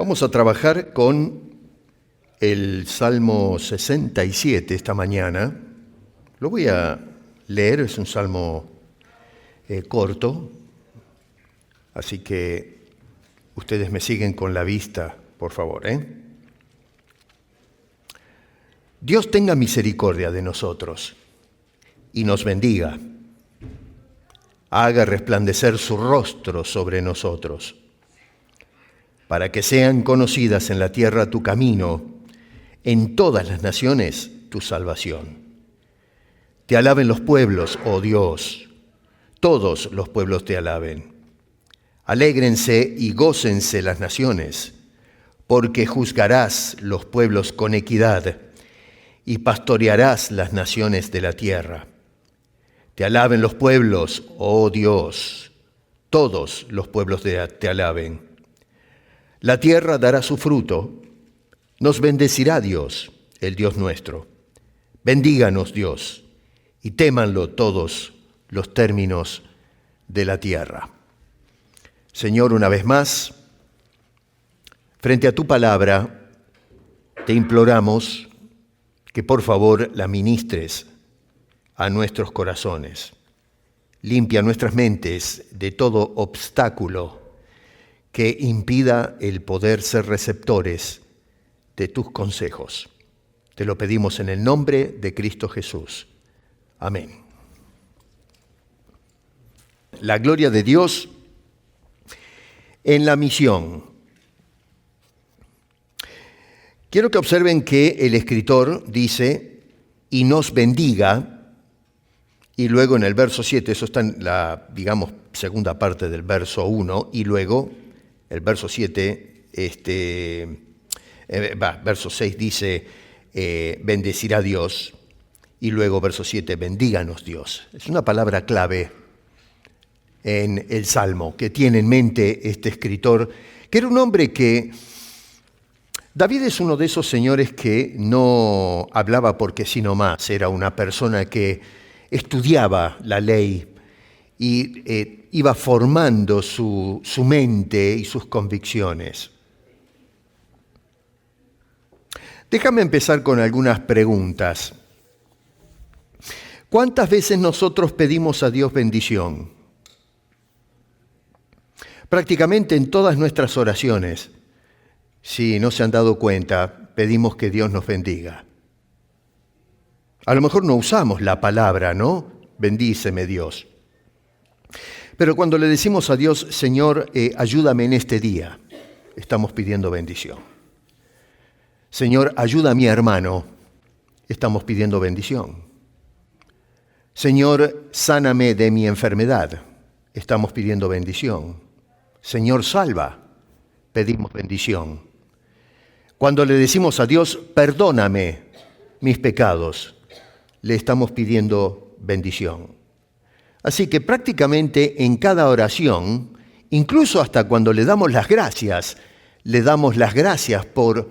Vamos a trabajar con el Salmo 67 esta mañana. Lo voy a leer, es un salmo corto, así que ustedes me siguen con la vista, por favor. Dios tenga misericordia de nosotros y nos bendiga. Haga resplandecer su rostro sobre nosotros, para que sean conocidas en la tierra tu camino, en todas las naciones tu salvación. Te alaben los pueblos, oh Dios, todos los pueblos te alaben. Alégrense y gócense las naciones, porque juzgarás los pueblos con equidad y pastorearás las naciones de la tierra. Te alaben los pueblos, oh Dios, todos los pueblos te alaben. La tierra dará su fruto, nos bendecirá Dios, el Dios nuestro. Bendíganos Dios, y témanlo todos los términos de la tierra. Señor, una vez más, frente a tu palabra, te imploramos que por favor la ministres a nuestros corazones. Limpia nuestras mentes de todo obstáculo que impida el poder ser receptores de tus consejos. Te lo pedimos en el nombre de Cristo Jesús. Amén. La gloria de Dios en la misión. Quiero que observen que el escritor dice, y nos bendiga, y luego en el verso 7, eso está en la, segunda parte del verso 1, y luego el verso 7, verso 6 dice, bendecirá Dios, y luego verso 7, bendíganos Dios. Es una palabra clave en el Salmo que tiene en mente este escritor, que era un hombre que, David es uno de esos señores que no hablaba porque sí nomás, era una persona que estudiaba la ley y iba formando su mente y sus convicciones. Déjame empezar con algunas preguntas. ¿Cuántas veces nosotros pedimos a Dios bendición? Prácticamente en todas nuestras oraciones, si no se han dado cuenta, pedimos que Dios nos bendiga. A lo mejor no usamos la palabra, ¿no? Bendíceme Dios. Pero cuando le decimos a Dios, Señor, ayúdame en este día, estamos pidiendo bendición. Señor, ayuda a mi hermano, estamos pidiendo bendición. Señor, sáname de mi enfermedad, estamos pidiendo bendición. Señor, salva, pedimos bendición. Cuando le decimos a Dios, perdóname mis pecados, le estamos pidiendo bendición. Así que prácticamente en cada oración, incluso hasta cuando le damos las gracias por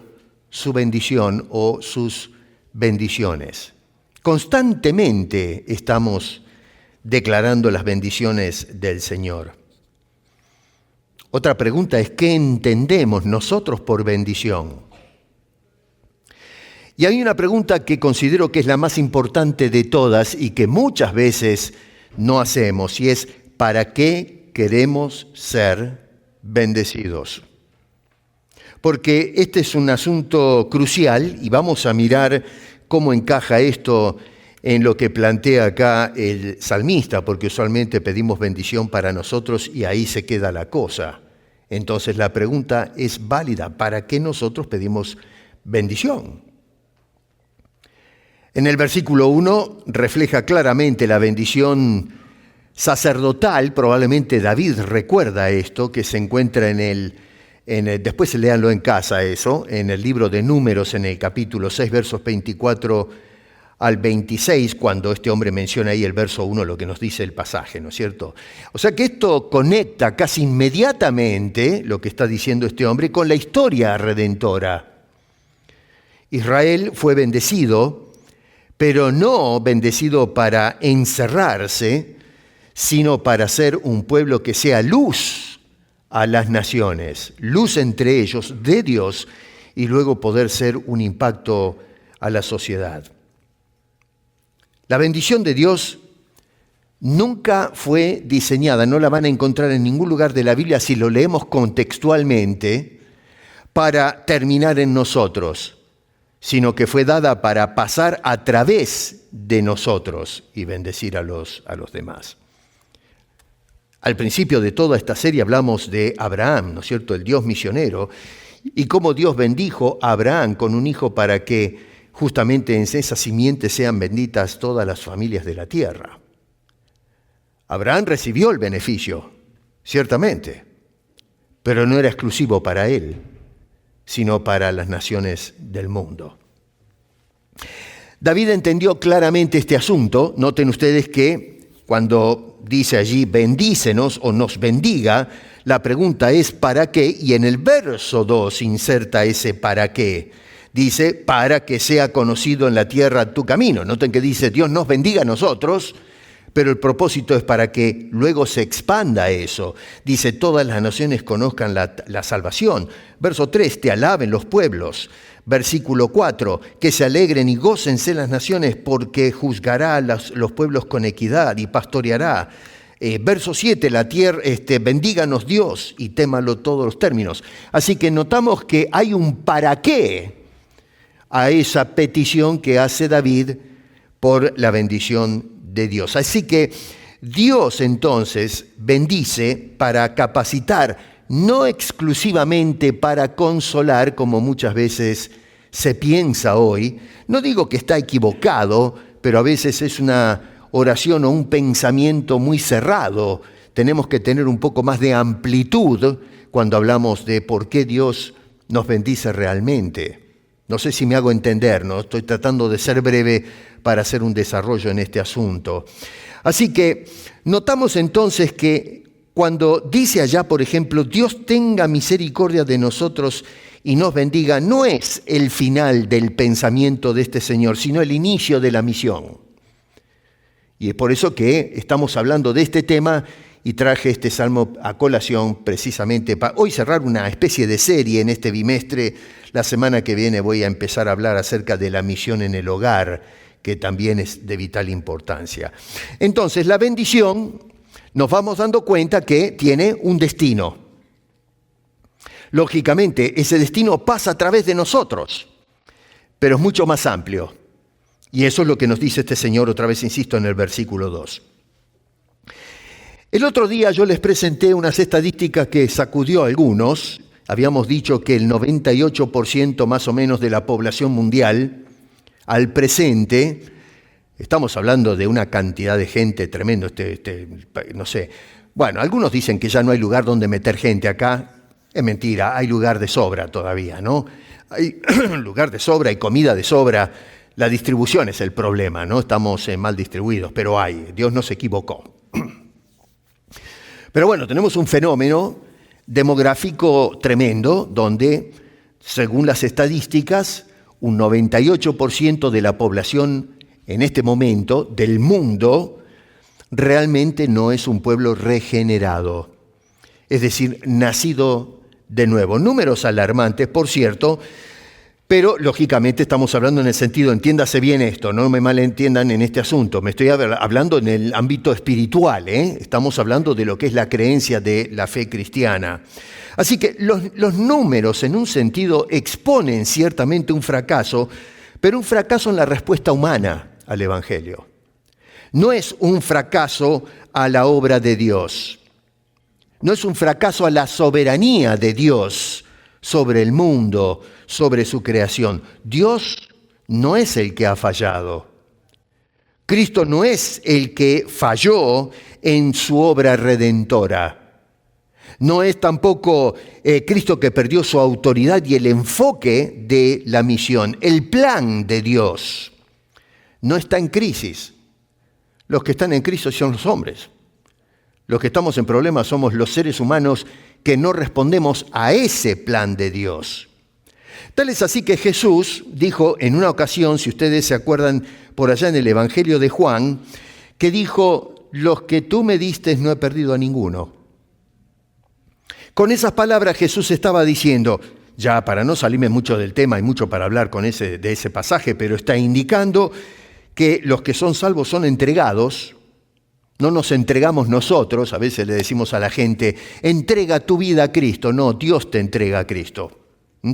su bendición o sus bendiciones. Constantemente estamos declarando las bendiciones del Señor. Otra pregunta es, ¿qué entendemos nosotros por bendición? Y hay una pregunta que considero que es la más importante de todas y que muchas veces no hacemos, y es, ¿para qué queremos ser bendecidos? Porque este es un asunto crucial y vamos a mirar cómo encaja esto en lo que plantea acá el salmista, porque usualmente pedimos bendición para nosotros y ahí se queda la cosa. Entonces la pregunta es válida, ¿para qué nosotros pedimos bendición? En el versículo 1 refleja claramente la bendición sacerdotal, probablemente David recuerda esto, que se encuentra después léanlo en casa eso, en el libro de Números, en el capítulo 6, versos 24 al 26, cuando este hombre menciona ahí el verso 1, lo que nos dice el pasaje, ¿no es cierto? O sea que esto conecta casi inmediatamente lo que está diciendo este hombre con la historia redentora. Israel fue bendecido, pero no bendecido para encerrarse, sino para ser un pueblo que sea luz a las naciones, luz entre ellos de Dios, y luego poder ser un impacto a la sociedad. La bendición de Dios nunca fue diseñada, no la van a encontrar en ningún lugar de la Biblia si lo leemos contextualmente, para terminar en nosotros, sino que fue dada para pasar a través de nosotros y bendecir a los demás. Al principio de toda esta serie hablamos de Abraham, ¿no es cierto?, el Dios misionero, y cómo Dios bendijo a Abraham con un hijo para que justamente en esa simiente sean benditas todas las familias de la tierra. Abraham recibió el beneficio, ciertamente, pero no era exclusivo para él, sino para las naciones del mundo. David entendió claramente este asunto. Noten ustedes que cuando dice allí bendícenos o nos bendiga, la pregunta es ¿para qué? Y en el verso 2 inserta ese ¿para qué? Dice, para que sea conocido en la tierra tu camino. Noten que dice, Dios nos bendiga a nosotros, pero el propósito es para que luego se expanda eso. Dice, todas las naciones conozcan la salvación. Verso 3, te alaben los pueblos. Versículo 4, que se alegren y gócense las naciones porque juzgará a los pueblos con equidad y pastoreará. Verso 7, la tierra, bendíganos Dios y témalo todos los términos. Así que notamos que hay un para qué a esa petición que hace David por la bendición de Dios. Así que Dios entonces bendice para capacitar, no exclusivamente para consolar, como muchas veces se piensa hoy. No digo que está equivocado, pero a veces es una oración o un pensamiento muy cerrado. Tenemos que tener un poco más de amplitud cuando hablamos de por qué Dios nos bendice realmente. No sé si me hago entender, ¿no? Estoy tratando de ser breve para hacer un desarrollo en este asunto. Así que notamos entonces que cuando dice allá, por ejemplo, Dios tenga misericordia de nosotros y nos bendiga, no es el final del pensamiento de este Señor, sino el inicio de la misión. Y es por eso que estamos hablando de este tema y traje este salmo a colación precisamente para hoy cerrar una especie de serie en este bimestre. La semana que viene voy a empezar a hablar acerca de la misión en el hogar, que también es de vital importancia. Entonces, la bendición, nos vamos dando cuenta que tiene un destino. Lógicamente, ese destino pasa a través de nosotros, pero es mucho más amplio. Y eso es lo que nos dice este Señor, otra vez insisto, en el versículo 2. El otro día yo les presenté unas estadísticas que sacudió a algunos. Habíamos dicho que el 98% más o menos de la población mundial, al presente, estamos hablando de una cantidad de gente tremendo, no sé. Bueno, algunos dicen que ya no hay lugar donde meter gente acá. Es mentira, hay lugar de sobra todavía, ¿no? Hay lugar de sobra y comida de sobra. La distribución es el problema, ¿no? Estamos mal distribuidos, pero hay. Dios no se equivocó. Pero bueno, tenemos un fenómeno demográfico tremendo donde, según las estadísticas, un 98% de la población en este momento del mundo realmente no es un pueblo regenerado, es decir, nacido de nuevo. Números alarmantes, por cierto, pero lógicamente estamos hablando en el sentido, entiéndase bien esto, no me malentiendan en este asunto, me estoy hablando en el ámbito espiritual, Estamos hablando de lo que es la creencia de la fe cristiana. Así que los números en un sentido exponen ciertamente un fracaso, pero un fracaso en la respuesta humana al Evangelio. No es un fracaso a la obra de Dios, no es un fracaso a la soberanía de Dios sobre el mundo, sobre su creación. Dios no es el que ha fallado. Cristo no es el que falló en su obra redentora. No es tampoco Cristo que perdió su autoridad y el enfoque de la misión. El plan de Dios no está en crisis. Los que están en Cristo son los hombres. Los que estamos en problemas somos los seres humanos que no respondemos a ese plan de Dios. Tal es así que Jesús dijo en una ocasión, si ustedes se acuerdan por allá en el Evangelio de Juan, que dijo, los que tú me diste no he perdido a ninguno. Con esas palabras Jesús estaba diciendo, ya para no salirme mucho del tema, hay mucho para hablar de ese pasaje, pero está indicando que los que son salvos son entregados. No nos entregamos nosotros, a veces le decimos a la gente, entrega tu vida a Cristo. No, Dios te entrega a Cristo.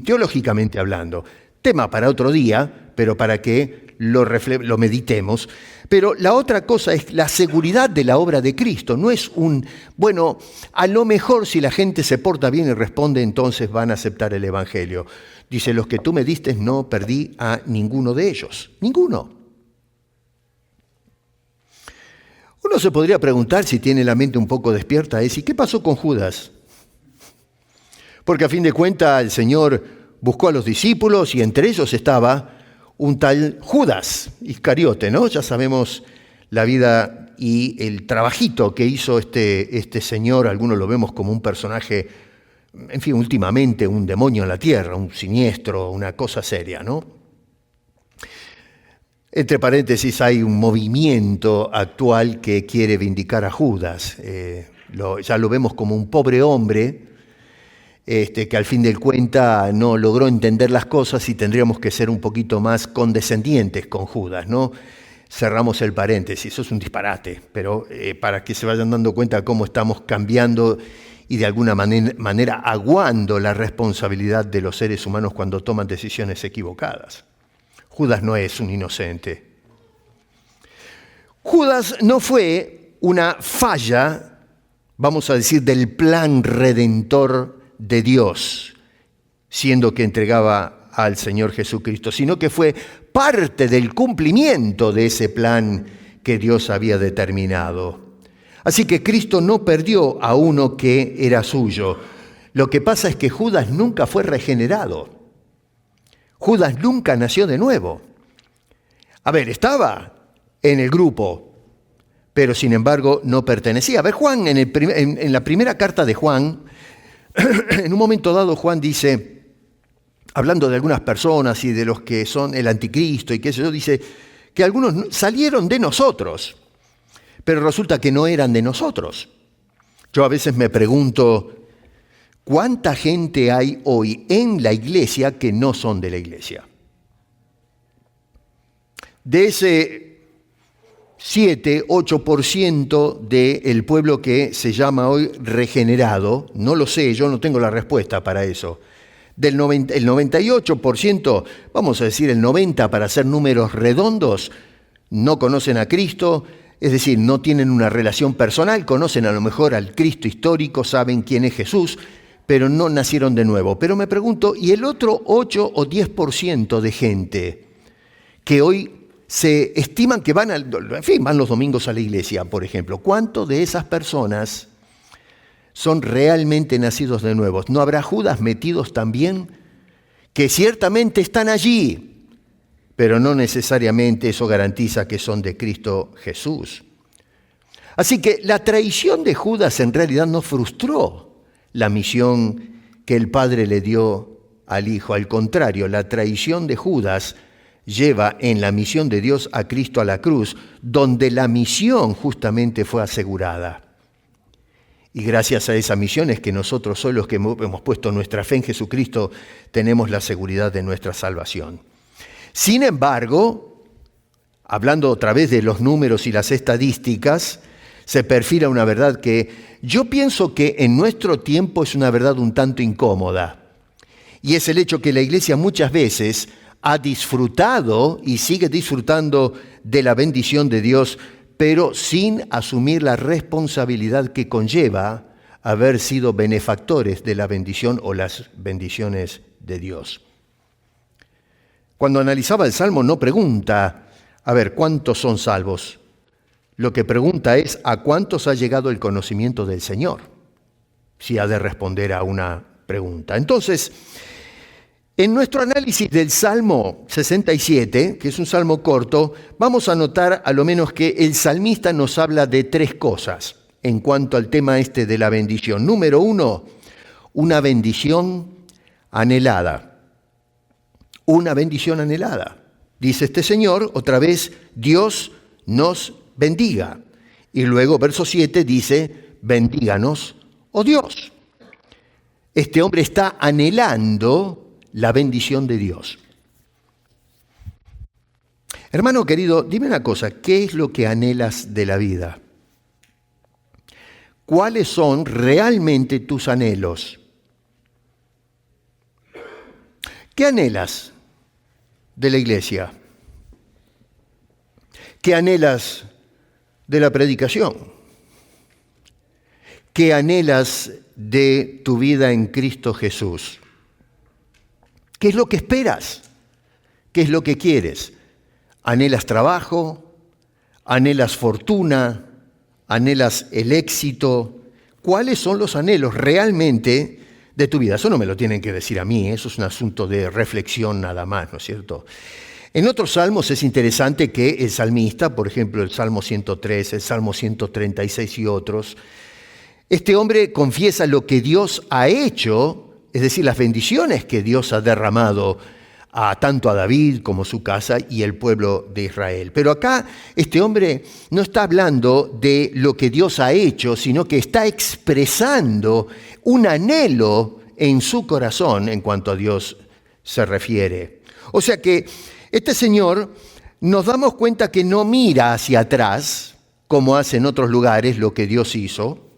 Teológicamente hablando, tema para otro día, pero para que lo meditemos. Pero la otra cosa es la seguridad de la obra de Cristo. No es bueno, a lo mejor si la gente se porta bien y responde, entonces van a aceptar el Evangelio. Dice, los que tú me diste no perdí a ninguno de ellos. Ninguno. Uno se podría preguntar, si tiene la mente un poco despierta, ¿y qué pasó con Judas? Porque a fin de cuentas el Señor buscó a los discípulos y entre ellos estaba un tal Judas Iscariote, ¿no? Ya sabemos la vida y el trabajito que hizo este señor. Algunos lo vemos como un personaje, en fin, últimamente un demonio en la tierra, un siniestro, una cosa seria, ¿no? Entre paréntesis, hay un movimiento actual que quiere vindicar a Judas. Ya lo vemos como un pobre hombre que al fin del cuenta no logró entender las cosas y tendríamos que ser un poquito más condescendientes con Judas, ¿no? Cerramos el paréntesis, eso es un disparate, pero para que se vayan dando cuenta cómo estamos cambiando y de alguna manera aguando la responsabilidad de los seres humanos cuando toman decisiones equivocadas. Judas no es un inocente. Judas no fue una falla, vamos a decir, del plan redentor de Dios, siendo que entregaba al Señor Jesucristo, sino que fue parte del cumplimiento de ese plan que Dios había determinado. Así que Cristo no perdió a uno que era suyo. Lo que pasa es que Judas nunca fue regenerado. Judas nunca nació de nuevo. A ver, estaba en el grupo, pero sin embargo no pertenecía. A ver, Juan, en la primera carta de Juan, en un momento dado Juan dice, hablando de algunas personas y de los que son el anticristo y qué sé yo, dice que algunos salieron de nosotros, pero resulta que no eran de nosotros. Yo a veces me pregunto, ¿cuánta gente hay hoy en la iglesia que no son de la iglesia? De ese 7-8% del pueblo que se llama hoy regenerado, no lo sé, yo no tengo la respuesta para eso. El 98%, vamos a decir el 90% para hacer números redondos, no conocen a Cristo, es decir, no tienen una relación personal, conocen a lo mejor al Cristo histórico, saben quién es Jesús, pero no nacieron de nuevo. Pero me pregunto, ¿y el otro 8 o 10% de gente que hoy se estiman que van los domingos a la iglesia, por ejemplo? ¿Cuántos de esas personas son realmente nacidos de nuevo? ¿No habrá Judas metidos también? Que ciertamente están allí, pero no necesariamente eso garantiza que son de Cristo Jesús. Así que la traición de Judas en realidad no frustró la misión que el Padre le dio al Hijo. Al contrario, la traición de Judas lleva en la misión de Dios a Cristo a la cruz, donde la misión justamente fue asegurada. Y gracias a esa misión es que nosotros solos los que hemos puesto nuestra fe en Jesucristo tenemos la seguridad de nuestra salvación. Sin embargo, hablando otra vez de los números y las estadísticas, se perfila una verdad que yo pienso que en nuestro tiempo es una verdad un tanto incómoda. Y es el hecho que la iglesia muchas veces ha disfrutado y sigue disfrutando de la bendición de Dios, pero sin asumir la responsabilidad que conlleva haber sido benefactores de la bendición o las bendiciones de Dios. Cuando analizaba el Salmo no pregunta, a ver, ¿cuántos son salvos? Lo que pregunta es, ¿a cuántos ha llegado el conocimiento del Señor? Si ha de responder a una pregunta. Entonces, en nuestro análisis del Salmo 67, que es un salmo corto, vamos a notar a lo menos que el salmista nos habla de tres cosas en cuanto al tema este de la bendición. Número 1, una bendición anhelada. Una bendición anhelada. Dice este señor, otra vez, Dios nos bendiga. Y luego, verso 7, dice, bendíganos, oh Dios. Este hombre está anhelando la bendición de Dios. Hermano querido, dime una cosa, ¿qué es lo que anhelas de la vida? ¿Cuáles son realmente tus anhelos? ¿Qué anhelas de la iglesia? ¿Qué anhelas de la predicación? ¿Qué anhelas de tu vida en Cristo Jesús? ¿Qué es lo que esperas? ¿Qué es lo que quieres? ¿Anhelas trabajo? ¿Anhelas fortuna? ¿Anhelas el éxito? ¿Cuáles son los anhelos realmente de tu vida? Eso no me lo tienen que decir a mí, eso es un asunto de reflexión nada más, ¿no es cierto? En otros salmos es interesante que el salmista, por ejemplo el Salmo 103, el Salmo 136 y otros, este hombre confiesa lo que Dios ha hecho, es decir, las bendiciones que Dios ha derramado tanto a David como su casa y el pueblo de Israel. Pero acá este hombre no está hablando de lo que Dios ha hecho, sino que está expresando un anhelo en su corazón en cuanto a Dios se refiere. O sea que este señor nos damos cuenta que no mira hacia atrás, como hace en otros lugares lo que Dios hizo.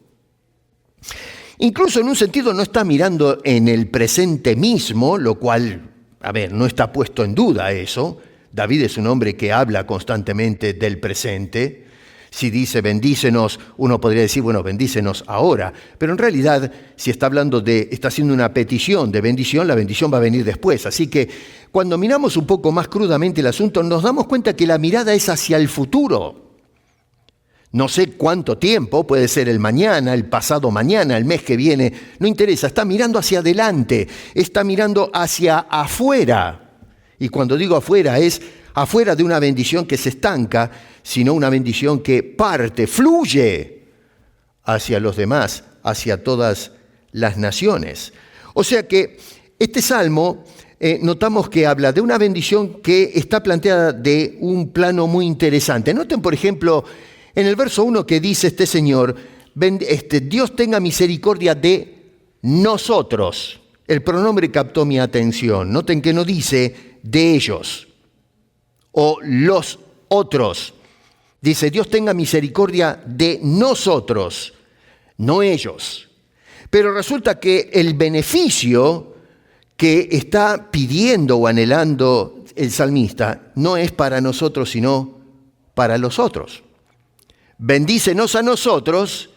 Incluso en un sentido no está mirando en el presente mismo, lo cual, no está puesto en duda eso. David es un hombre que habla constantemente del presente. Si dice bendícenos, uno podría decir, bueno, bendícenos ahora. Pero en realidad, si está haciendo una petición de bendición, la bendición va a venir después. Así que cuando miramos un poco más crudamente el asunto, nos damos cuenta que la mirada es hacia el futuro. No sé cuánto tiempo, puede ser el mañana, el pasado mañana, el mes que viene, no interesa, está mirando hacia adelante, está mirando hacia afuera. Y cuando digo afuera, es afuera de una bendición que se estanca, sino una bendición que parte, fluye hacia los demás, hacia todas las naciones. O sea que este salmo, notamos que habla de una bendición que está planteada de un plano muy interesante. Noten, por ejemplo, en el verso 1 que dice este señor, Dios tenga misericordia de nosotros. El pronombre captó mi atención. Noten que no dice de ellos o los otros. Dice, Dios tenga misericordia de nosotros, no ellos. Pero resulta que el beneficio que está pidiendo o anhelando el salmista no es para nosotros, sino para los otros. Bendícenos a nosotros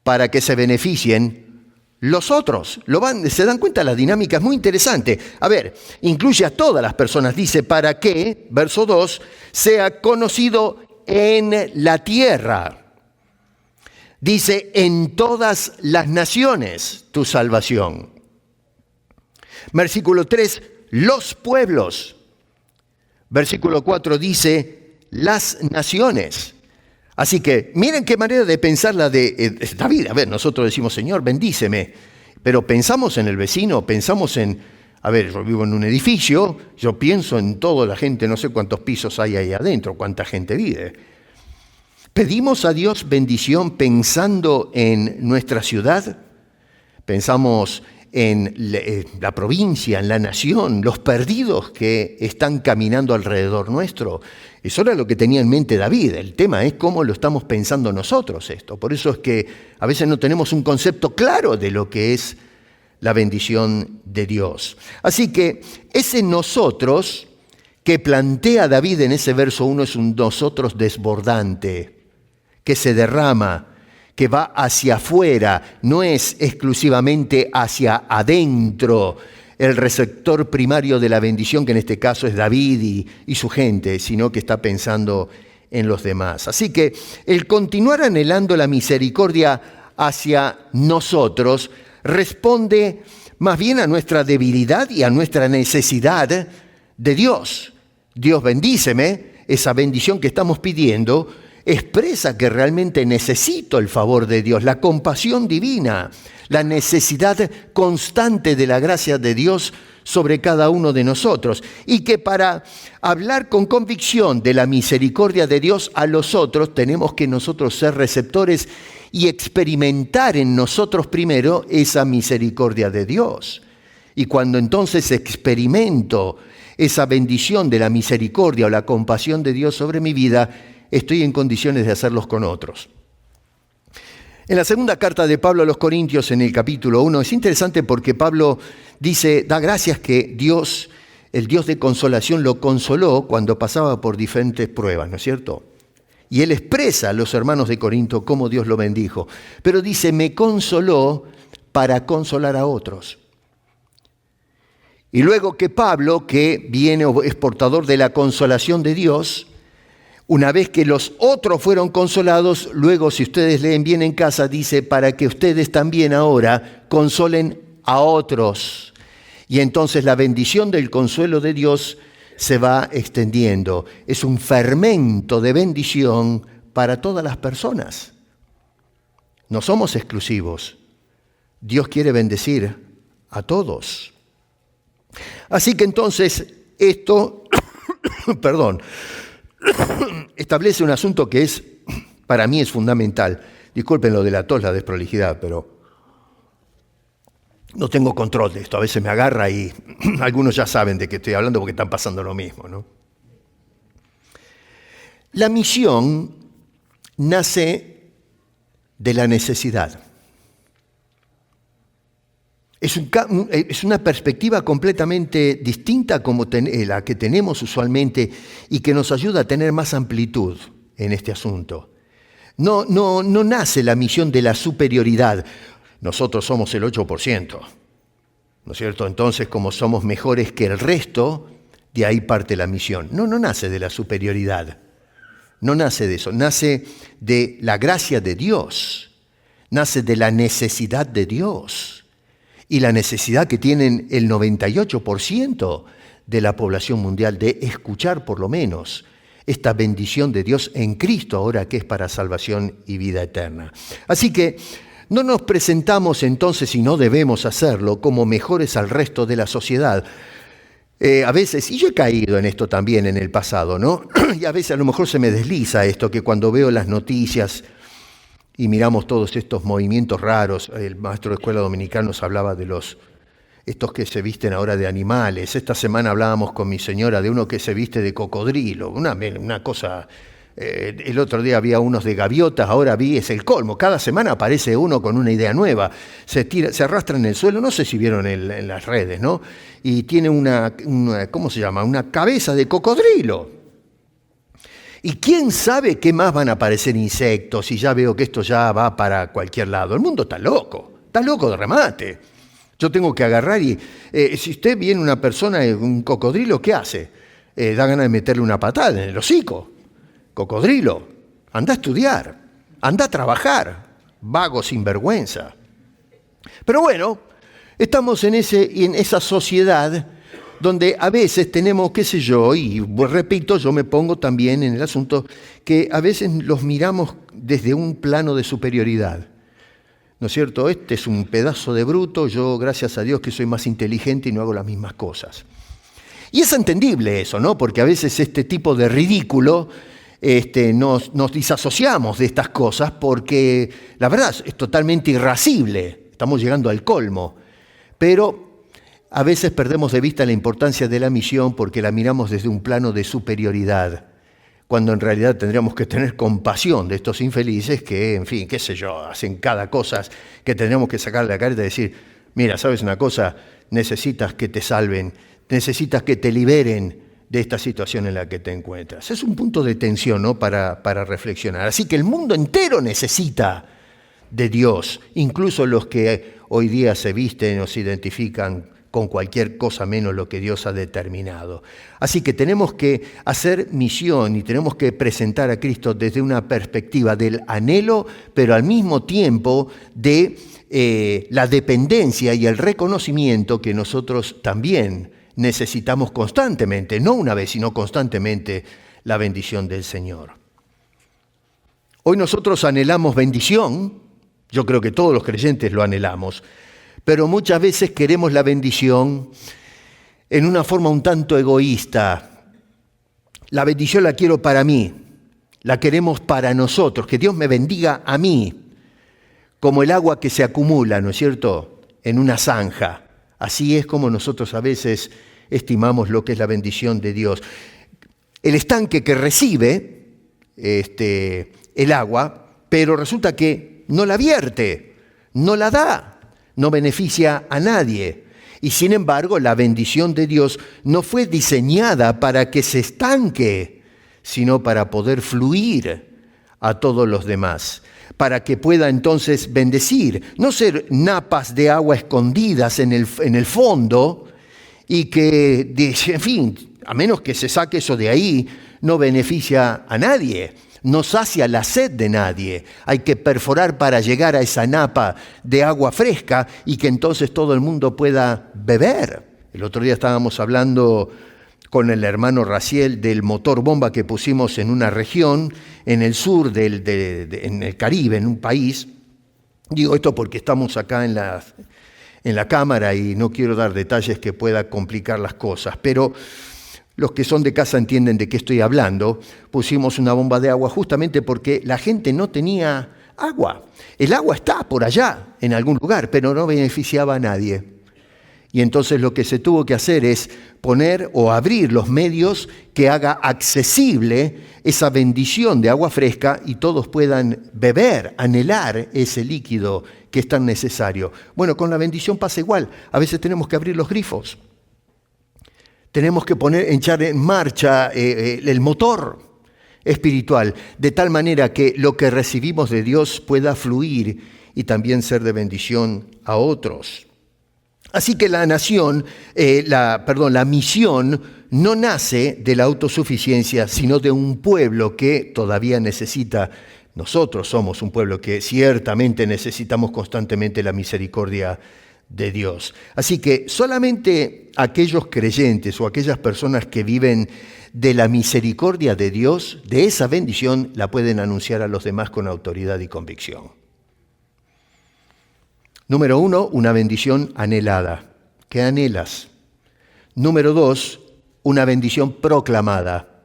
para que se beneficien los otros. ¿Se dan cuenta? La dinámica es muy interesante. Incluye a todas las personas. Dice, para que, verso 2, sea conocido en la tierra. Dice, en todas las naciones tu salvación. Versículo 3, los pueblos. Versículo 4 dice, las naciones. Así que miren qué manera de pensar la de David. Nosotros decimos, Señor, bendíceme. Pero pensamos en el vecino, pensamos en, yo vivo en un edificio, yo pienso en toda la gente, no sé cuántos pisos hay ahí adentro, cuánta gente vive. ¿Pedimos a Dios bendición pensando en nuestra ciudad? Pensamos en la provincia, en la nación, los perdidos que están caminando alrededor nuestro. Eso era lo que tenía en mente David. El tema es cómo lo estamos pensando nosotros esto. Por eso es que a veces no tenemos un concepto claro de lo que es la bendición de Dios. Así que ese nosotros que plantea David en ese verso 1 es un nosotros desbordante, que se derrama, que va hacia afuera, no es exclusivamente hacia adentro, el receptor primario de la bendición, que en este caso es David y su gente, sino que está pensando en los demás. Así que el continuar anhelando la misericordia hacia nosotros responde más bien a nuestra debilidad y a nuestra necesidad de Dios. Dios bendíceme, esa bendición que estamos pidiendo, expresa que realmente necesito el favor de Dios, la compasión divina, la necesidad constante de la gracia de Dios sobre cada uno de nosotros. Y que para hablar con convicción de la misericordia de Dios a los otros, tenemos que nosotros ser receptores y experimentar en nosotros primero esa misericordia de Dios. Y cuando entonces experimento esa bendición de la misericordia o la compasión de Dios sobre mi vida, estoy en condiciones de hacerlos con otros. En la segunda carta de Pablo a los Corintios, en el capítulo 1, es interesante porque Pablo dice, da gracias que Dios, el Dios de consolación, lo consoló cuando pasaba por diferentes pruebas, ¿no es cierto? Y él expresa a los hermanos de Corinto cómo Dios lo bendijo. Pero dice, me consoló para consolar a otros. Y luego que Pablo, que viene o es portador de la consolación de Dios, una vez que los otros fueron consolados, luego si ustedes leen bien en casa, dice, para que ustedes también ahora consolen a otros. Y entonces la bendición del consuelo de Dios se va extendiendo. Es un fermento de bendición para todas las personas. No somos exclusivos. Dios quiere bendecir a todos. Así que entonces esto, establece un asunto que para mí es fundamental. Disculpen lo de la tos, la desprolijidad, pero no tengo control de esto. A veces me agarra y algunos ya saben de qué estoy hablando porque están pasando lo mismo, ¿no? La misión nace de la necesidad. Es una perspectiva completamente distinta como la que tenemos usualmente y que nos ayuda a tener más amplitud en este asunto. No nace la misión de la superioridad. Nosotros somos el 8%, ¿no es cierto? Entonces, como somos mejores que el resto, de ahí parte la misión. No nace de la superioridad. No nace de eso. Nace de la gracia de Dios. Nace de la necesidad de Dios. Y la necesidad que tienen el 98% de la población mundial de escuchar por lo menos esta bendición de Dios en Cristo ahora que es para salvación y vida eterna. Así que no nos presentamos entonces, y no debemos hacerlo, como mejores al resto de la sociedad. A veces, y yo he caído en esto también en el pasado, ¿no? Y a veces a lo mejor se me desliza esto, que cuando veo las noticias y miramos todos estos movimientos raros, el maestro de escuela dominicana nos hablaba de estos que se visten ahora de animales. Esta semana hablábamos con mi señora de uno que se viste de cocodrilo, una cosa. El otro día había unos de gaviotas, ahora es el colmo. Cada semana aparece uno con una idea nueva. Se arrastra en el suelo, no sé si vieron en las redes, ¿no? Y tiene ¿cómo se llama? Una cabeza de cocodrilo. Y quién sabe qué más van a aparecer insectos, y ya veo que esto ya va para cualquier lado. El mundo está loco de remate. Yo tengo que agarrar y, si usted viene una persona, un cocodrilo, ¿qué hace? Da ganas de meterle una patada en el hocico. Cocodrilo, anda a estudiar, anda a trabajar, vago sinvergüenza. Pero bueno, estamos en esa sociedad donde a veces tenemos, qué sé yo, y repito, yo me pongo también en el asunto, que a veces los miramos desde un plano de superioridad. ¿No es cierto? Este es un pedazo de bruto, yo gracias a Dios que soy más inteligente y no hago las mismas cosas. Y es entendible eso, ¿no? Porque a veces este tipo de ridículo nos disasociamos de estas cosas porque la verdad es totalmente irascible, estamos llegando al colmo. Pero a veces perdemos de vista la importancia de la misión porque la miramos desde un plano de superioridad, cuando en realidad tendríamos que tener compasión de estos infelices que, en fin, qué sé yo, hacen cada cosa que tendríamos que sacar la careta y decir, mira, ¿sabes una cosa? Necesitas que te salven, necesitas que te liberen de esta situación en la que te encuentras. Es un punto de tensión, ¿no? para reflexionar. Así que el mundo entero necesita de Dios, incluso los que hoy día se visten o se identifican con cualquier cosa menos lo que Dios ha determinado. Así que tenemos que hacer misión y tenemos que presentar a Cristo desde una perspectiva del anhelo, pero al mismo tiempo de la dependencia y el reconocimiento que nosotros también necesitamos constantemente, no una vez, sino constantemente, la bendición del Señor. Hoy nosotros anhelamos bendición, yo creo que todos los creyentes lo anhelamos, pero muchas veces queremos la bendición en una forma un tanto egoísta. La bendición la quiero para mí, la queremos para nosotros, que Dios me bendiga a mí, como el agua que se acumula, ¿no es cierto?, en una zanja. Así es como nosotros a veces estimamos lo que es la bendición de Dios. El estanque que recibe el agua, pero resulta que no la vierte, no la da, no beneficia a nadie. Y sin embargo, la bendición de Dios no fue diseñada para que se estanque, sino para poder fluir a todos los demás, para que pueda entonces bendecir, no ser napas de agua escondidas en el fondo y que, en fin, a menos que se saque eso de ahí, no beneficia a nadie, no sacia la sed de nadie. Hay que perforar para llegar a esa napa de agua fresca y que entonces todo el mundo pueda beber. El otro día estábamos hablando con el hermano Raciel del motor bomba que pusimos en una región en el sur en el Caribe, en un país. Digo esto porque estamos acá en la cámara y no quiero dar detalles que pueda complicar las cosas, pero los que son de casa entienden de qué estoy hablando. Pusimos una bomba de agua justamente porque la gente no tenía agua. El agua está por allá, en algún lugar, pero no beneficiaba a nadie. Y entonces lo que se tuvo que hacer es poner o abrir los medios que haga accesible esa bendición de agua fresca y todos puedan beber, anhelar ese líquido que es tan necesario. Bueno, con la bendición pasa igual. A veces tenemos que abrir los grifos. Tenemos que echar en marcha el motor espiritual, de tal manera que lo que recibimos de Dios pueda fluir y también ser de bendición a otros. Así que la misión no nace de la autosuficiencia, sino de un pueblo que todavía necesita. Nosotros somos un pueblo que ciertamente necesitamos constantemente la misericordia de Dios. Así que solamente aquellos creyentes o aquellas personas que viven de la misericordia de Dios, de esa bendición, la pueden anunciar a los demás con autoridad y convicción. Número 1, una bendición anhelada. ¿Qué anhelas? Número 2, una bendición proclamada.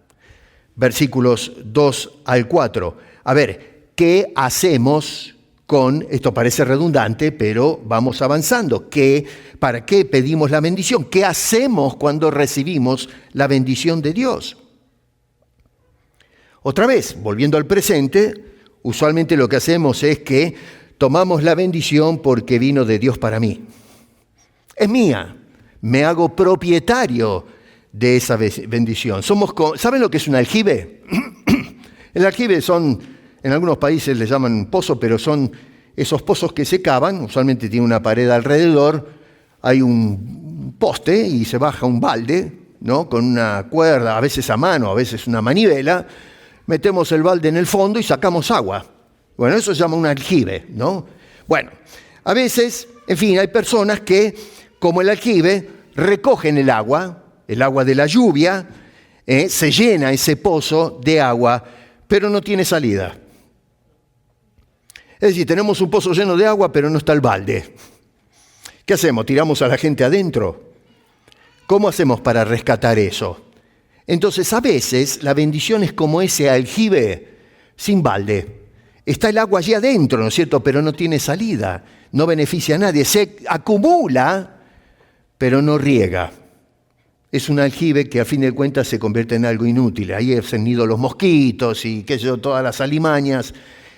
Versículos 2 al 4. A ver, ¿qué hacemos con, esto parece redundante, pero vamos avanzando? ¿Para qué pedimos la bendición? ¿Qué hacemos cuando recibimos la bendición de Dios? Otra vez, volviendo al presente, usualmente lo que hacemos es que tomamos la bendición porque vino de Dios para mí. Es mía, me hago propietario de esa bendición. ¿Saben lo que es un aljibe? El aljibe en algunos países les llaman pozo, pero son esos pozos que se cavan, usualmente tiene una pared alrededor, hay un poste y se baja un balde, ¿no?, con una cuerda, a veces a mano, a veces una manivela, metemos el balde en el fondo y sacamos agua. Bueno, eso se llama un aljibe, ¿no? Bueno, a veces, en fin, hay personas que, como el aljibe, recogen el agua de la lluvia, se llena ese pozo de agua, pero no tiene salida. Es decir, tenemos un pozo lleno de agua, pero no está el balde. ¿Qué hacemos? ¿Tiramos a la gente adentro? ¿Cómo hacemos para rescatar eso? Entonces, a veces, la bendición es como ese aljibe sin balde. Está el agua allí adentro, ¿no es cierto?, pero no tiene salida, no beneficia a nadie. Se acumula, pero no riega. Es un aljibe que a fin de cuentas se convierte en algo inútil. Ahí se han nido los mosquitos y qué sé yo, todas las alimañas.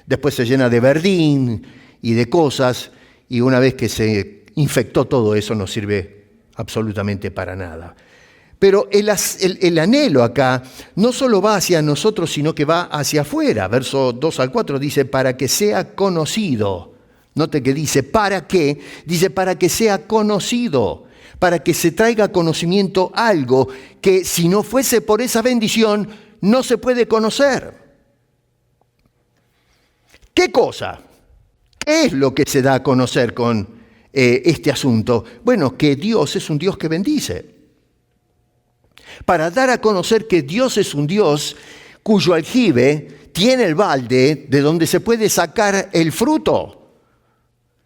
Después se llena de verdín y de cosas, y una vez que se infectó todo eso no sirve absolutamente para nada. Pero el anhelo acá no solo va hacia nosotros, sino que va hacia afuera. Verso 2 al 4 dice, para que sea conocido. Note que dice, ¿para qué? Dice, para que sea conocido, para que se traiga conocimiento algo que si no fuese por esa bendición no se puede conocer. ¿Qué cosa? ¿Qué es lo que se da a conocer con este asunto? Bueno, que Dios es un Dios que bendice. Para dar a conocer que Dios es un Dios cuyo aljibe tiene el balde de donde se puede sacar el fruto,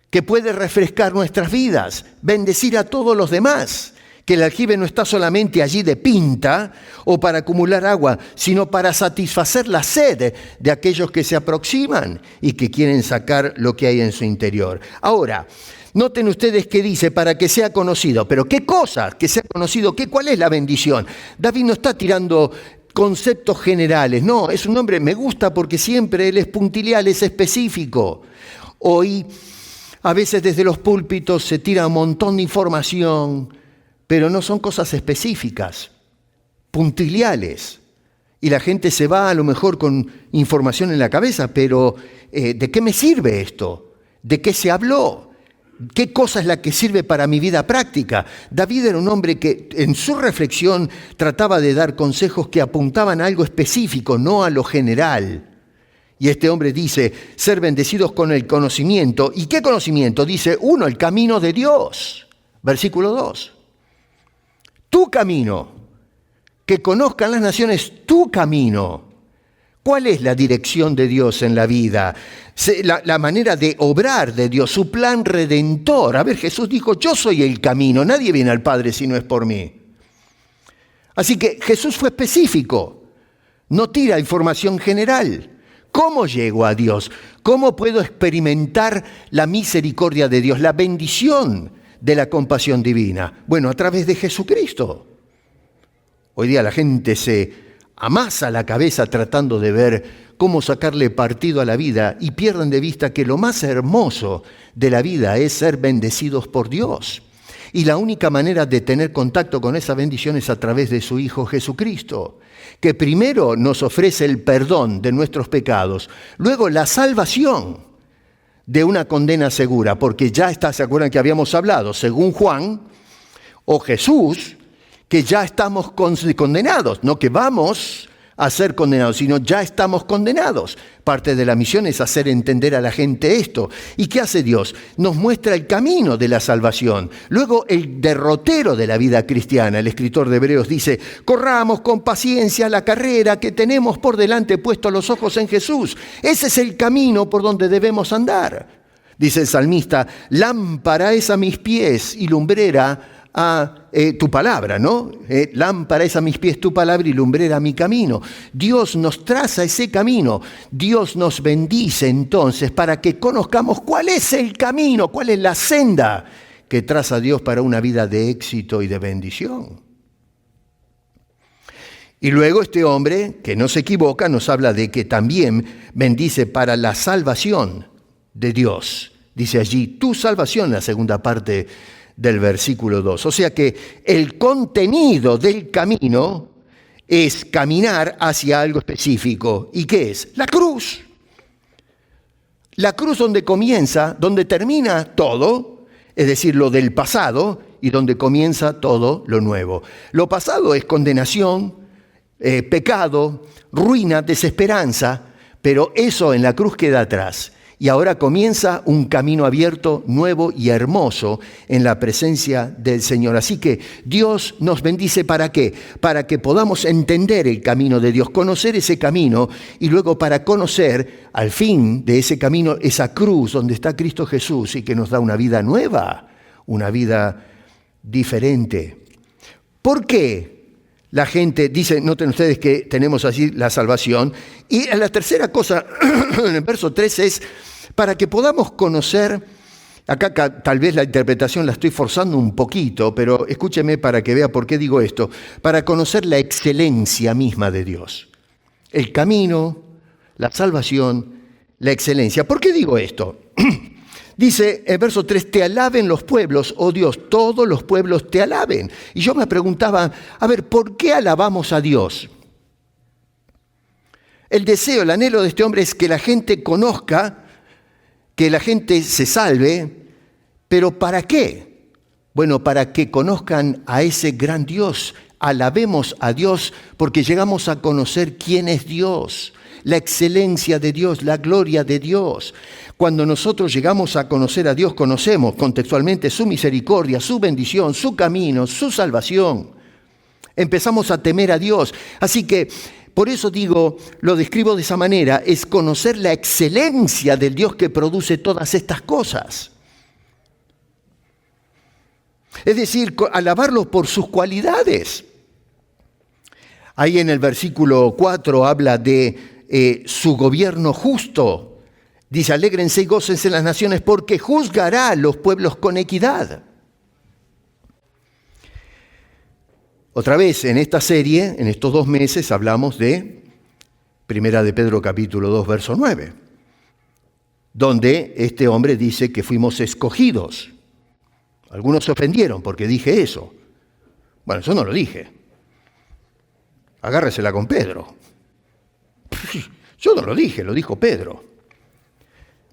que puede refrescar nuestras vidas, bendecir a todos los demás. Que el aljibe no está solamente allí de pinta o para acumular agua, sino para satisfacer la sed de aquellos que se aproximan y que quieren sacar lo que hay en su interior. Ahora, noten ustedes que dice para que sea conocido. ¿Pero qué cosa? Que sea conocido. ¿Cuál es la bendición? David no está tirando conceptos generales. No, es un hombre, me gusta porque siempre él es puntilial, es específico. Hoy, a veces desde los púlpitos se tira un montón de información, pero no son cosas específicas, puntiliales. Y la gente se va a lo mejor con información en la cabeza, pero ¿de qué me sirve esto? ¿De qué se habló? ¿Qué cosa es la que sirve para mi vida práctica? David era un hombre que en su reflexión trataba de dar consejos que apuntaban a algo específico, no a lo general. Y este hombre dice, ser bendecidos con el conocimiento. ¿Y qué conocimiento? Dice, 1, el camino de Dios. Versículo 2. Tu camino, que conozcan las naciones tu camino. ¿Cuál es la dirección de Dios en la vida? La manera de obrar de Dios, su plan redentor. A ver, Jesús dijo, yo soy el camino, nadie viene al Padre si no es por mí. Así que Jesús fue específico, no tira información general. ¿Cómo llego a Dios? ¿Cómo puedo experimentar la misericordia de Dios, la bendición de la compasión divina? Bueno, a través de Jesucristo. Hoy día la gente se amasa la cabeza tratando de ver cómo sacarle partido a la vida y pierden de vista que lo más hermoso de la vida es ser bendecidos por Dios. Y la única manera de tener contacto con esa bendición es a través de su Hijo Jesucristo, que primero nos ofrece el perdón de nuestros pecados, luego la salvación de una condena segura, porque ya está, ¿se acuerdan que habíamos hablado? Según Juan o Jesús, que ya estamos condenados, no que vamos a ser condenados, sino ya estamos condenados. Parte de la misión es hacer entender a la gente esto. ¿Y qué hace Dios? Nos muestra el camino de la salvación. Luego el derrotero de la vida cristiana. El escritor de Hebreos dice, corramos con paciencia la carrera que tenemos por delante, puestos los ojos en Jesús. Ese es el camino por donde debemos andar. Dice el salmista, lámpara es a mis pies y lumbrera a tu palabra, ¿no? Lámpara es a mis pies tu palabra y lumbrera a mi camino. Dios nos traza ese camino. Dios nos bendice entonces para que conozcamos cuál es el camino, cuál es la senda que traza Dios para una vida de éxito y de bendición. Y luego este hombre, que no se equivoca, nos habla de que también bendice para la salvación de Dios. Dice allí, tu salvación, la segunda parte del versículo 2. O sea que el contenido del camino es caminar hacia algo específico. ¿Y qué es? La cruz. La cruz donde comienza, donde termina todo, es decir, lo del pasado, y donde comienza todo lo nuevo. Lo pasado es condenación, pecado, ruina, desesperanza, pero eso en la cruz queda atrás. Y ahora comienza un camino abierto, nuevo y hermoso en la presencia del Señor. Así que Dios nos bendice ¿para qué? Para que podamos entender el camino de Dios, conocer ese camino y luego para conocer al fin de ese camino esa cruz donde está Cristo Jesús y que nos da una vida nueva, una vida diferente. ¿Por qué? La gente dice, noten ustedes que tenemos así la salvación. Y la tercera cosa, en el verso 3 es, para que podamos conocer, acá tal vez la interpretación la estoy forzando un poquito, pero escúcheme para que vea por qué digo esto, para conocer la excelencia misma de Dios. El camino, la salvación, la excelencia. ¿Por qué digo esto? Dice el verso 3, te alaben los pueblos, oh Dios, todos los pueblos te alaben. Y yo me preguntaba, a ver, ¿por qué alabamos a Dios? El deseo, el anhelo de este hombre es que la gente conozca, que la gente se salve, pero ¿para qué? Bueno, para que conozcan a ese gran Dios, alabemos a Dios porque llegamos a conocer quién es Dios, la excelencia de Dios, la gloria de Dios. Cuando nosotros llegamos a conocer a Dios, conocemos contextualmente su misericordia, su bendición, su camino, su salvación. Empezamos a temer a Dios. Así que por eso digo, lo describo de esa manera, es conocer la excelencia del Dios que produce todas estas cosas. Es decir, alabarlo por sus cualidades. Ahí en el versículo 4 habla de su gobierno justo. Dice, alégrense y gócense las naciones porque juzgará a los pueblos con equidad. Otra vez, en esta serie, en estos 2 meses, hablamos de Primera de Pedro capítulo 2, verso 9, donde este hombre dice que fuimos escogidos. Algunos se ofendieron porque dije eso. Bueno, yo no lo dije. Agárresela con Pedro. Yo no lo dije, lo dijo Pedro.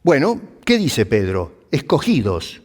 Bueno, ¿qué dice Pedro? Escogidos,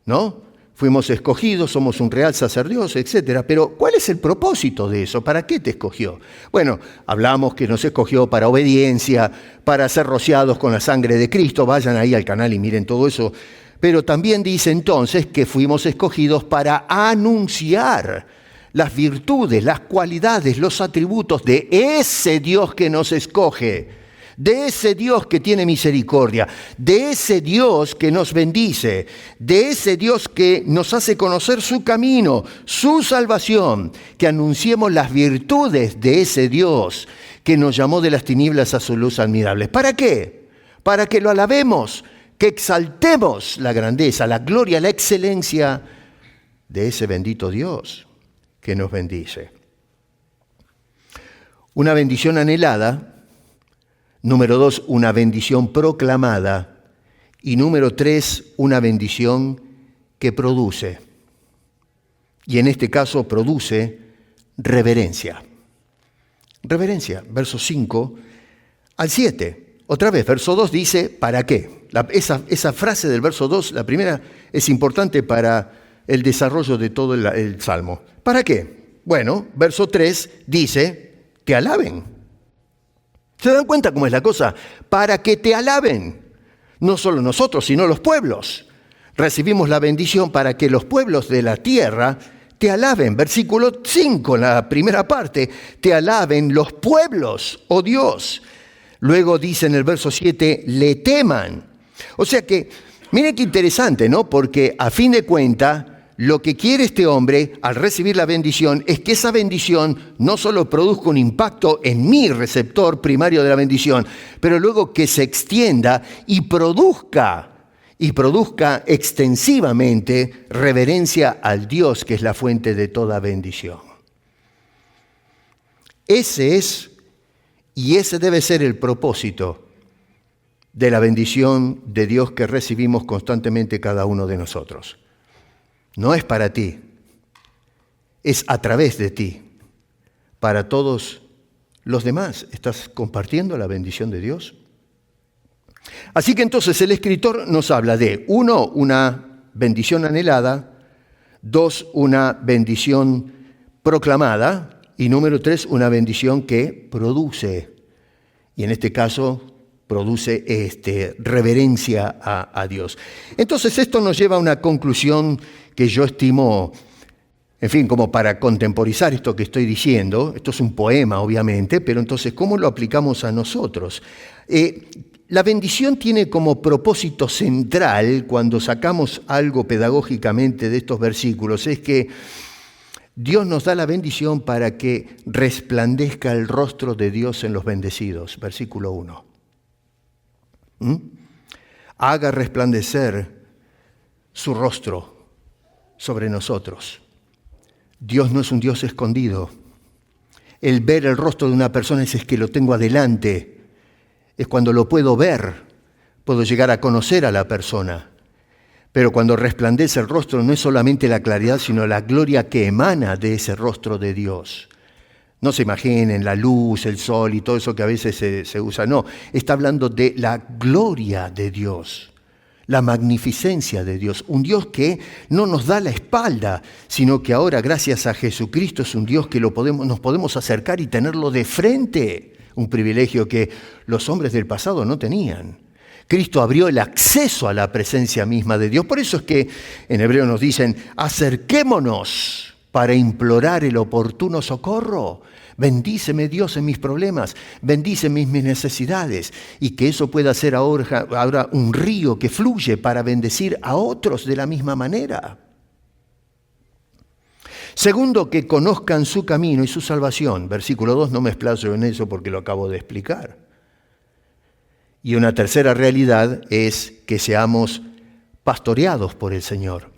¿no? Fuimos escogidos, somos un real sacerdocio, etc. Pero, ¿cuál es el propósito de eso? ¿Para qué te escogió? Bueno, hablamos que nos escogió para obediencia, para ser rociados con la sangre de Cristo. Vayan ahí al canal y miren todo eso. Pero también dice entonces que fuimos escogidos para anunciar las virtudes, las cualidades, los atributos de ese Dios que nos escoge, de ese Dios que tiene misericordia, de ese Dios que nos bendice, de ese Dios que nos hace conocer su camino, su salvación, que anunciemos las virtudes de ese Dios que nos llamó de las tinieblas a su luz admirable. ¿Para qué? Para que lo alabemos, que exaltemos la grandeza, la gloria, la excelencia de ese bendito Dios que nos bendice. Una bendición anhelada. Número 2, una bendición proclamada. Y número 3, una bendición que produce. Y en este caso produce reverencia. Reverencia, versos 5 al 7. Otra vez, verso 2 dice, ¿para qué? Esa frase del verso 2, la primera, es importante para el desarrollo de todo el Salmo. ¿Para qué? Bueno, verso 3 dice, te alaben. ¿Se dan cuenta cómo es la cosa? Para que te alaben. No solo nosotros, sino los pueblos. Recibimos la bendición para que los pueblos de la tierra te alaben. Versículo 5, la primera parte. Te alaben los pueblos, oh Dios. Luego dice en el verso 7, le teman. O sea que, miren qué interesante, ¿no? Porque a fin de cuentas, lo que quiere este hombre al recibir la bendición es que esa bendición no solo produzca un impacto en mi receptor primario de la bendición, pero luego que se extienda y produzca extensivamente reverencia al Dios que es la fuente de toda bendición. Ese debe ser el propósito de la bendición de Dios que recibimos constantemente cada uno de nosotros. No es para ti, es a través de ti, para todos los demás. ¿Estás compartiendo la bendición de Dios? Así que entonces el escritor nos habla de, 1, una bendición anhelada, 2, una bendición proclamada, y número 3, una bendición que produce. Y en este caso produce reverencia a Dios. Entonces esto nos lleva a una conclusión que yo estimo, en fin, como para contemporizar esto que estoy diciendo. Esto es un poema, obviamente, pero entonces, ¿cómo lo aplicamos a nosotros? La bendición tiene como propósito central, cuando sacamos algo pedagógicamente de estos versículos, es que Dios nos da la bendición para que resplandezca el rostro de Dios en los bendecidos. Versículo 1. Haga resplandecer su rostro sobre nosotros. Dios no es un Dios escondido. El ver el rostro de una persona es que lo tengo adelante. Es cuando lo puedo ver, puedo llegar a conocer a la persona. Pero cuando resplandece el rostro no es solamente la claridad, sino la gloria que emana de ese rostro de Dios. No se imaginen la luz, el sol y todo eso que a veces se usa. No, está hablando de la gloria de Dios, la magnificencia de Dios. Un Dios que no nos da la espalda, sino que ahora, gracias a Jesucristo, es un Dios que nos podemos acercar y tenerlo de frente. Un privilegio que los hombres del pasado no tenían. Cristo abrió el acceso a la presencia misma de Dios. Por eso es que en hebreo nos dicen, acerquémonos para implorar el oportuno socorro. Bendíceme, Dios, en mis problemas, bendíceme mis necesidades, y que eso pueda ser ahora un río que fluye para bendecir a otros de la misma manera. Segundo, que conozcan su camino y su salvación. Versículo 2, no me explayo en eso porque lo acabo de explicar. Y una tercera realidad es que seamos pastoreados por el Señor.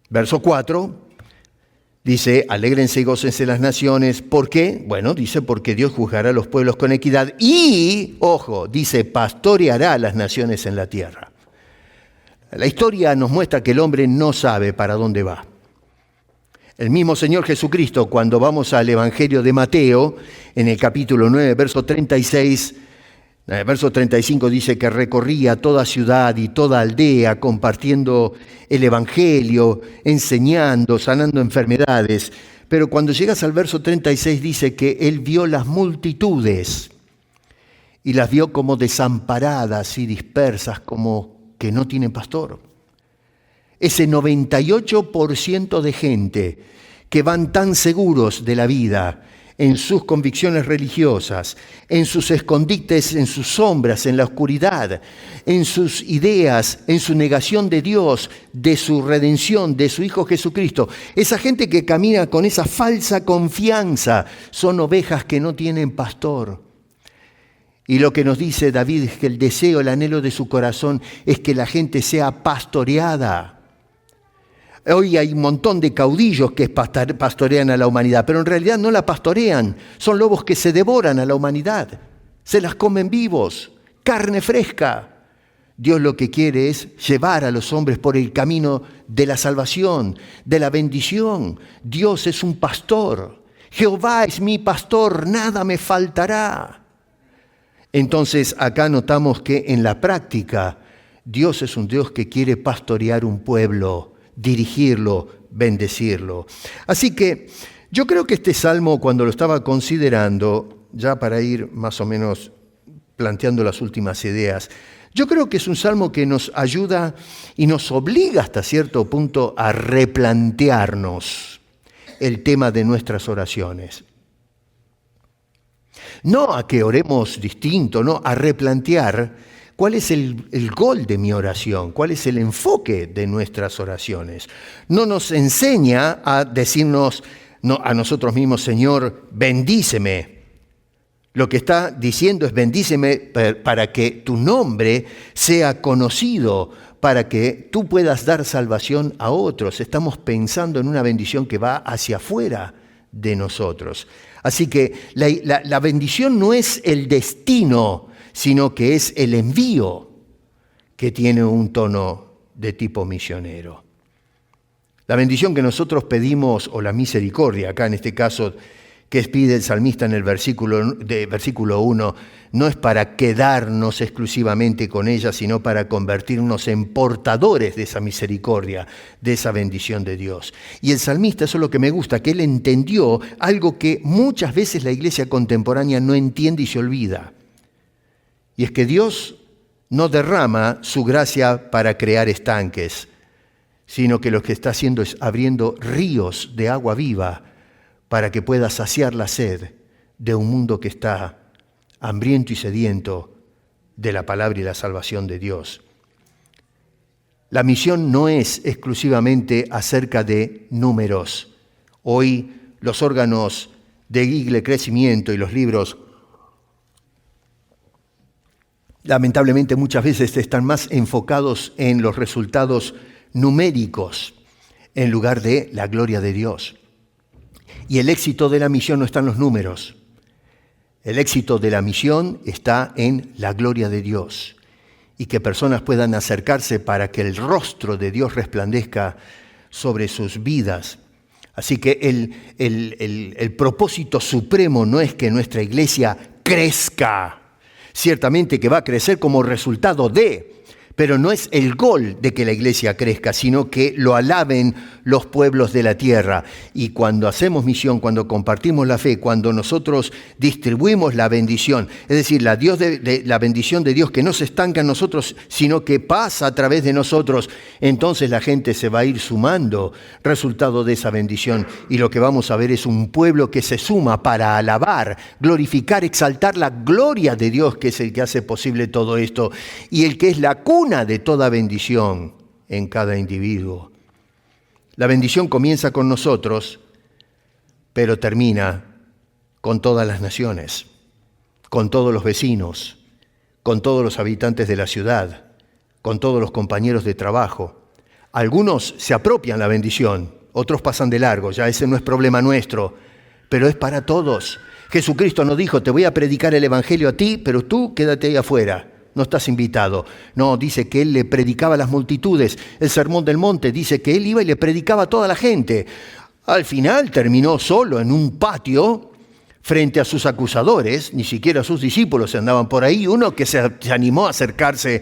Verso 4 dice, alégrense y gócense las naciones. ¿Por qué? Bueno, dice, porque Dios juzgará a los pueblos con equidad y, ojo, dice, pastoreará a las naciones en la tierra. La historia nos muestra que el hombre no sabe para dónde va. El mismo Señor Jesucristo, cuando vamos al Evangelio de Mateo, en el capítulo 9, verso 36, verso 35 dice que recorría toda ciudad y toda aldea compartiendo el Evangelio, enseñando, sanando enfermedades. Pero cuando llegas al verso 36 dice que Él vio las multitudes y las vio como desamparadas y dispersas, como que no tienen pastor. Ese 98% de gente que van tan seguros de la vida, en sus convicciones religiosas, en sus escondites, en sus sombras, en la oscuridad, en sus ideas, en su negación de Dios, de su redención, de su Hijo Jesucristo. Esa gente que camina con esa falsa confianza son ovejas que no tienen pastor. Y lo que nos dice David es que el deseo, el anhelo de su corazón es que la gente sea pastoreada. Hoy hay un montón de caudillos que pastorean a la humanidad, pero en realidad no la pastorean. Son lobos que se devoran a la humanidad, se las comen vivos, carne fresca. Dios lo que quiere es llevar a los hombres por el camino de la salvación, de la bendición. Dios es un pastor. Jehová es mi pastor, nada me faltará. Entonces acá notamos que en la práctica Dios es un Dios que quiere pastorear un pueblo, dirigirlo, bendecirlo. Así que yo creo que este salmo, cuando lo estaba considerando, ya para ir más o menos planteando las últimas ideas, yo creo que es un salmo que nos ayuda y nos obliga hasta cierto punto a replantearnos el tema de nuestras oraciones. No a que oremos distinto, no, a replantear cuál es el gol de mi oración, cuál es el enfoque de nuestras oraciones. No nos enseña a decirnos a nosotros mismos, Señor, bendíceme. Lo que está diciendo es bendíceme para que tu nombre sea conocido, para que tú puedas dar salvación a otros. Estamos pensando en una bendición que va hacia afuera de nosotros. Así que la bendición no es el destino, sino que es el envío que tiene un tono de tipo misionero. La bendición que nosotros pedimos, o la misericordia, acá en este caso, que pide el salmista en el versículo 1, no es para quedarnos exclusivamente con ella, sino para convertirnos en portadores de esa misericordia, de esa bendición de Dios. Y el salmista, eso es lo que me gusta, que él entendió algo que muchas veces la iglesia contemporánea no entiende y se olvida. Y es que Dios no derrama su gracia para crear estanques, sino que lo que está haciendo es abriendo ríos de agua viva para que pueda saciar la sed de un mundo que está hambriento y sediento de la palabra y la salvación de Dios. La misión no es exclusivamente acerca de números. Hoy los órganos de Eagle Crecimiento y los libros lamentablemente muchas veces están más enfocados en los resultados numéricos en lugar de la gloria de Dios. Y el éxito de la misión no está en los números. El éxito de la misión está en la gloria de Dios y que personas puedan acercarse para que el rostro de Dios resplandezca sobre sus vidas. Así que el propósito supremo no es que nuestra iglesia crezca. Ciertamente que va a crecer como resultado de, Pero no es el gol de que la iglesia crezca, sino que lo alaben los pueblos de la tierra. Y cuando hacemos misión, cuando compartimos la fe, cuando nosotros distribuimos la bendición, es decir, la bendición de Dios que no se estanca en nosotros, sino que pasa a través de nosotros, entonces la gente se va a ir sumando resultado de esa bendición. Y lo que vamos a ver es un pueblo que se suma para alabar, glorificar, exaltar la gloria de Dios, que es el que hace posible todo esto y el que es la cuna de toda bendición en cada individuo. La bendición comienza con nosotros, pero termina con todas las naciones, con todos los vecinos, con todos los habitantes de la ciudad, con todos los compañeros de trabajo. Algunos se apropian la bendición, otros pasan de largo, ya ese no es problema nuestro, pero es para todos. Jesucristo nos dijo, te voy a predicar el evangelio a ti, pero tú quédate ahí afuera. No estás invitado. No, dice que él le predicaba a las multitudes. El Sermón del Monte dice que él iba y le predicaba a toda la gente. Al final terminó solo en un patio frente a sus acusadores. Ni siquiera sus discípulos andaban por ahí. Uno que se animó a acercarse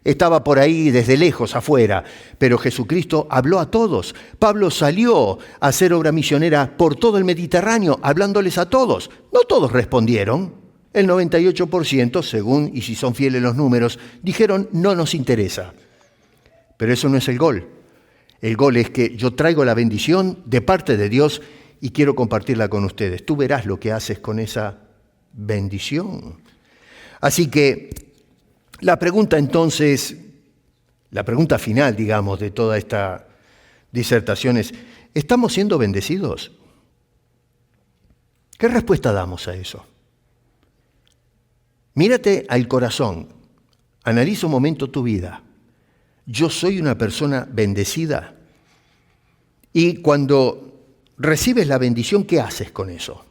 estaba por ahí desde lejos afuera. Pero Jesucristo habló a todos. Pablo salió a hacer obra misionera por todo el Mediterráneo, hablándoles a todos. No todos respondieron. El 98%, según, y si son fieles los números, dijeron, no nos interesa. Pero eso no es el gol. El gol es que yo traigo la bendición de parte de Dios y quiero compartirla con ustedes. Tú verás lo que haces con esa bendición. Así que la pregunta entonces, la pregunta final, digamos, de toda esta disertación es, ¿estamos siendo bendecidos? ¿Qué respuesta damos a eso? Mírate al corazón, analiza un momento tu vida. Yo soy una persona bendecida. Y cuando recibes la bendición, ¿qué haces con eso?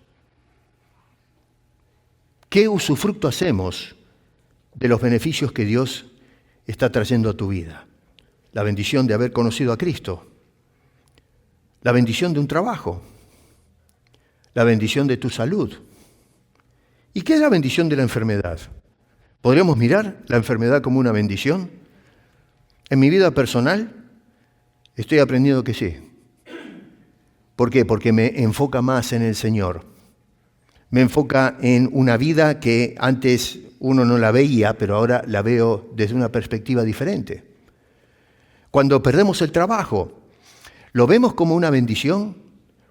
¿Qué usufructo hacemos de los beneficios que Dios está trayendo a tu vida? La bendición de haber conocido a Cristo, la bendición de un trabajo, la bendición de tu salud. ¿Y qué es la bendición de la enfermedad? ¿Podríamos mirar la enfermedad como una bendición? En mi vida personal estoy aprendiendo que sí. ¿Por qué? Porque me enfoca más en el Señor. Me enfoca en una vida que antes uno no la veía, pero ahora la veo desde una perspectiva diferente. Cuando perdemos el trabajo, ¿lo vemos como una bendición?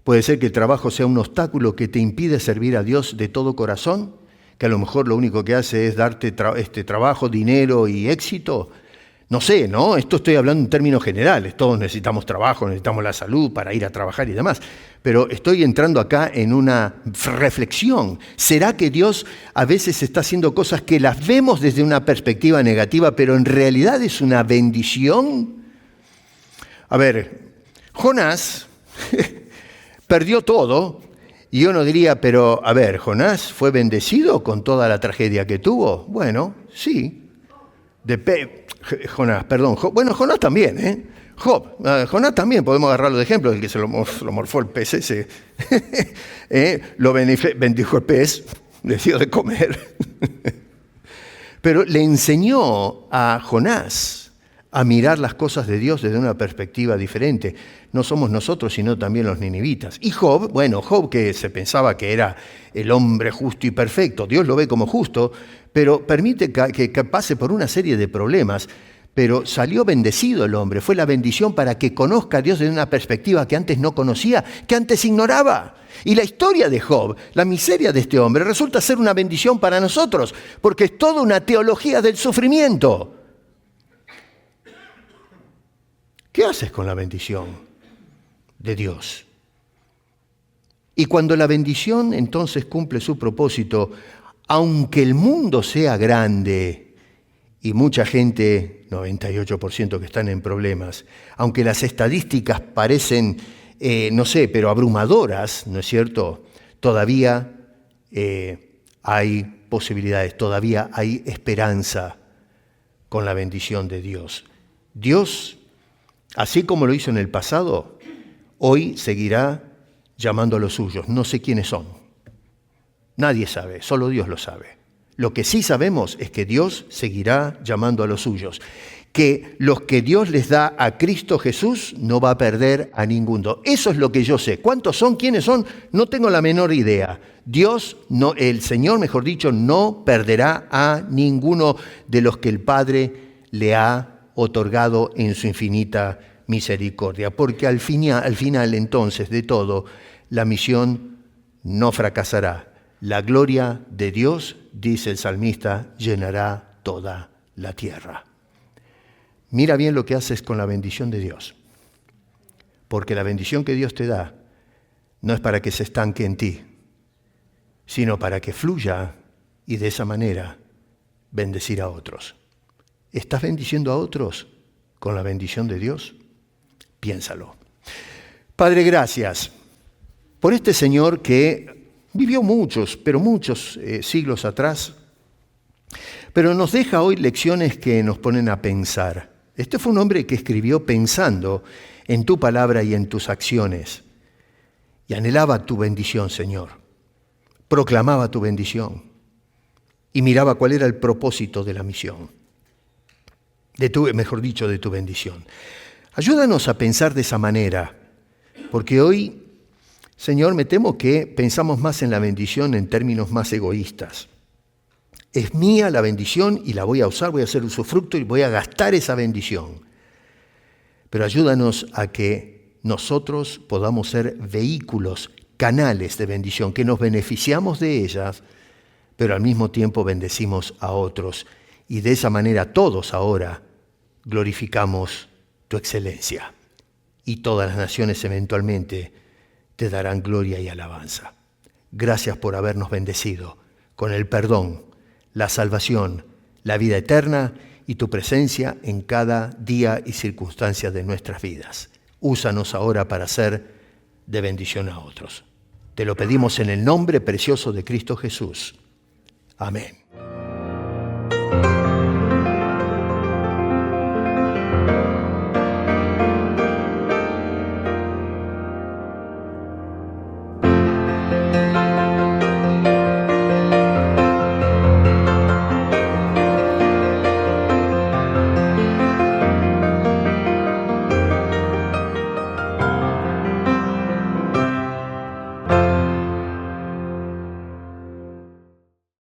Puede ser que el trabajo sea un obstáculo que te impide servir a Dios de todo corazón, que a lo mejor lo único que hace es darte trabajo, dinero y éxito. No sé, ¿no? Esto estoy hablando en términos generales. Todos necesitamos trabajo, necesitamos la salud para ir a trabajar y demás. Pero estoy entrando acá en una reflexión. ¿Será que Dios a veces está haciendo cosas que las vemos desde una perspectiva negativa, pero en realidad es una bendición? A ver, Jonás perdió todo, y uno diría, pero a ver, ¿Jonás fue bendecido con toda la tragedia que tuvo? Bueno, sí. Jonás también, ¿eh? Jonás también, podemos agarrarlo de ejemplo, el que se lo morfó el pez ese. Lo bendijo el pez, le dio de comer. Pero le enseñó a Jonás a mirar las cosas de Dios desde una perspectiva diferente. No somos nosotros, sino también los ninivitas. Y Job, Job que se pensaba que era el hombre justo y perfecto, Dios lo ve como justo, pero permite que pase por una serie de problemas, pero salió bendecido el hombre. Fue la bendición para que conozca a Dios desde una perspectiva que antes no conocía, que antes ignoraba. Y la historia de Job, la miseria de este hombre, resulta ser una bendición para nosotros, porque es toda una teología del sufrimiento. ¿Qué haces con la bendición de Dios? Y cuando la bendición entonces cumple su propósito, aunque el mundo sea grande y mucha gente, 98% que están en problemas, aunque las estadísticas parecen, pero abrumadoras, ¿no es cierto? Todavía hay posibilidades, todavía hay esperanza con la bendición de Dios. Dios, así como lo hizo en el pasado, hoy seguirá llamando a los suyos. No sé quiénes son. Nadie sabe, solo Dios lo sabe. Lo que sí sabemos es que Dios seguirá llamando a los suyos. que los que Dios les da a Cristo Jesús no va a perder a ninguno. Eso es lo que yo sé. ¿Cuántos son? ¿Quiénes son? No tengo la menor idea. Dios, no, el Señor, mejor dicho, no perderá a ninguno de los que el Padre le ha otorgado en su infinita misericordia. Porque al final entonces de todo, la misión no fracasará. La gloria de Dios, dice el salmista, llenará toda la tierra. Mira bien lo que haces con la bendición de Dios, porque la bendición que Dios te da no es para que se estanque en ti, sino para que fluya y de esa manera bendecir a otros. ¿Estás bendiciendo a otros con la bendición de Dios? Piénsalo. Padre, gracias por este Señor que vivió muchos siglos atrás, pero nos deja hoy lecciones que nos ponen a pensar. Este fue un hombre que escribió pensando en tu palabra y en tus acciones. Y anhelaba tu bendición, Señor. Proclamaba tu bendición. Y miraba cuál era el propósito de la misión. De tu bendición. Ayúdanos a pensar de esa manera. Porque hoy, Señor, me temo que pensamos más en la bendición en términos más egoístas. Es mía la bendición y la voy a usar, voy a hacer usufructo y voy a gastar esa bendición. Pero ayúdanos a que nosotros podamos ser vehículos, canales de bendición, que nos beneficiamos de ellas, pero al mismo tiempo bendecimos a otros. Y de esa manera todos ahora glorificamos tu excelencia. Y todas las naciones eventualmente te darán gloria y alabanza. Gracias por habernos bendecido con el perdón, la salvación, la vida eterna y tu presencia en cada día y circunstancia de nuestras vidas. Úsanos ahora para ser de bendición a otros. Te lo pedimos en el nombre precioso de Cristo Jesús. Amén.